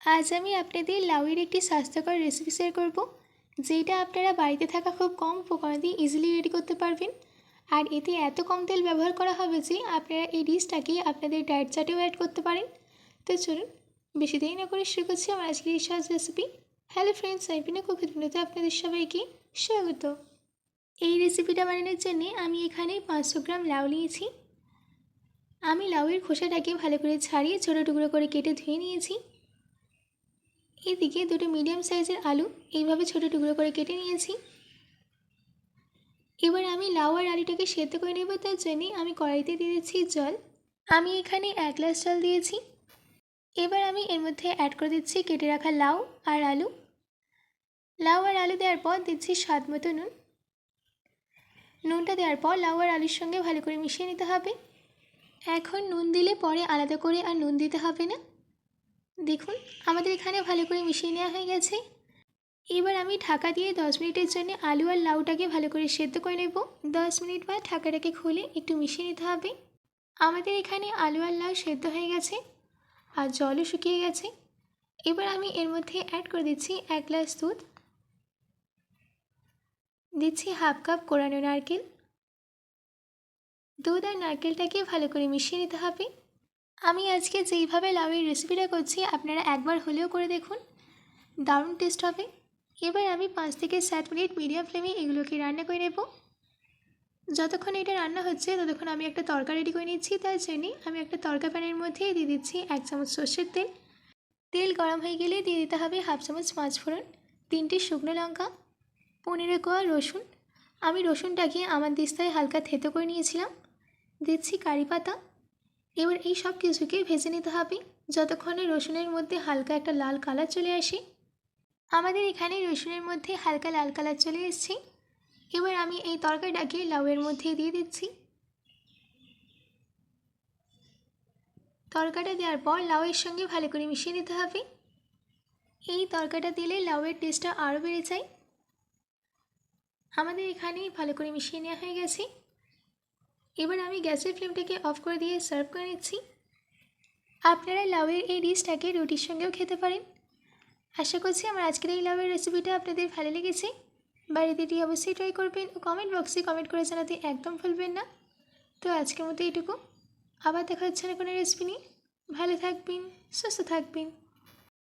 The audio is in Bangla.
আজ আমি আপনাদের লাউয়ের একটি স্বাস্থ্যকর রেসিপি শেয়ার করব, যেটা আপনারা বাড়িতে থাকা খুব কম উপকরণ দিয়ে ইজিলি রেডি করতে পারবেন। আর এতে এত কম তেল ব্যবহার করা হবে যে আপনারা এই ডিশটাকে আপনাদের ডায়েট চার্টেও অ্যাড করতে পারেন। তো চলুন বেশি দেরি না করে শুরু করছি আমার আজকের এই সহজ রেসিপি। হ্যালো ফ্রেন্ডস, আইপিনা কুকিং ভিডিওতে আপনাদের সবাইকে স্বাগত। এই রেসিপিটা বানানোর জন্য আমি এখানে 500 গ্রাম লাউ নিয়েছি। আমি লাউয়ের খোসাটাকে ভালো করে ছাড়িয়ে ছোটো টুকরো করে কেটে ধুয়ে নিয়েছি। এদিকে দুটো মিডিয়াম সাইজের আলু এইভাবে ছোটো টুকরো করে কেটে নিয়েছি। এবার আমি লাউ আর আলুটাকে সেদ্ধ করে নেব, তার জন্য আমি কড়াইতে দিয়ে দিচ্ছি জল। আমি এখানে 1 গ্লাস জল দিয়েছি। এবার আমি এর মধ্যে অ্যাড করে দিচ্ছি কেটে রাখা লাউ আর আলু। লাউ আর আলু দেওয়ার পর দিচ্ছি স্বাদ মতো নুন। নুনটা দেওয়ার পর লাউ আর আলুর সঙ্গে ভালো করে মিশিয়ে নিতে হবে। এখন নুন দিলে পরে আলাদা করে আর নুন দিতে হবে না। দেখুন আমাদের এখানে ভালো করে মিশিয়ে নেওয়া হয়ে গেছে। এবার আমি ঢাকা দিয়ে 10 মিনিটের জন্য আলু আর লাউটাকে ভালো করে সেদ্ধ করে নেব। 10 মিনিট বাদ ঢাকাটাকে খুলে একটু মিশিয়ে নিতে হবে। আমাদের এখানে আলু আর লাউ সেদ্ধ হয়ে গেছে আর জলও শুকিয়ে গেছে। এবার আমি এর মধ্যে অ্যাড করে দিচ্ছি 1 গ্লাস দুধ, দিচ্ছি হাফ কাপ কোরানো নারকেল। দুধ আর নারকেলটাকে ভালো করে মিশিয়ে নিতে হবে। আমি আজকে যেইভাবে লাউয়ের রেসিপিটা করছি আপনারা একবার হলেও করে দেখুন, দারুণ টেস্ট হবে। এবার আমি 5 থেকে 7 মিনিট মিডিয়াম ফ্লেমে এগুলোকে রান্না করে নেব। যতক্ষণ এটা রান্না হচ্ছে ততক্ষণ আমি একটা তড়কা রেডি করে নিচ্ছি। তার জন্যে আমি একটা তড়কা প্যানের মধ্যে দিয়ে দিচ্ছি 1 চামচ সর্ষের তেল। তেল গরম হয়ে গেলে দিয়ে দিতে হবে হাফ চামচ পাঁচফোড়ন, 3টে শুকনো লঙ্কা, 15 কোয়া রসুন। আমি রসুনটাকে আমার দিস্তায় হালকা থেতো করে নিয়েছিলাম। দিচ্ছি কারি পাতা। এবার এই সব কিছুকে ভেজে নিতে হবে যতক্ষণে রসুনের মধ্যে হালকা একটা লাল কালার চলে আসে। আমাদের এখানে রসুনের মধ্যে হালকা লাল কালার চলে এসেছে। এবার আমি এই তরকারিটাকে লাউয়ের মধ্যে দিয়ে দিচ্ছি। তরকারিটা দেওয়ার পর লাউয়ের সঙ্গে ভালো করে মিশিয়ে নিতে হবে। এই তরকারিটা দিলে লাউয়ের টেস্টটা আরও বেড়ে যায়। আমাদের এখানে ভালো করে মিশিয়ে নেওয়া হয়ে গেছে। এবার আমি গ্যাসের ফ্লেমটাকে অফ করে দিয়ে সার্ভ করে নিচ্ছি। আপনারা লাউয়ের এই ডিশটাকে রুটির সঙ্গেও খেতে পারেন। আশা করছি আমার আজকের এই লাউয়ের রেসিপিটা আপনাদের ভালো লেগেছে। বাড়িতে এটি অবশ্যই ট্রাই করবেন ও কমেন্ট বক্সে কমেন্ট করে জানাতে একদম ভুলবেন না। তো আজকের মতো এইটুকু, আবার দেখা হচ্ছে না কোনো রেসিপি নিয়ে। ভালো থাকবেন, সুস্থ থাকবেন।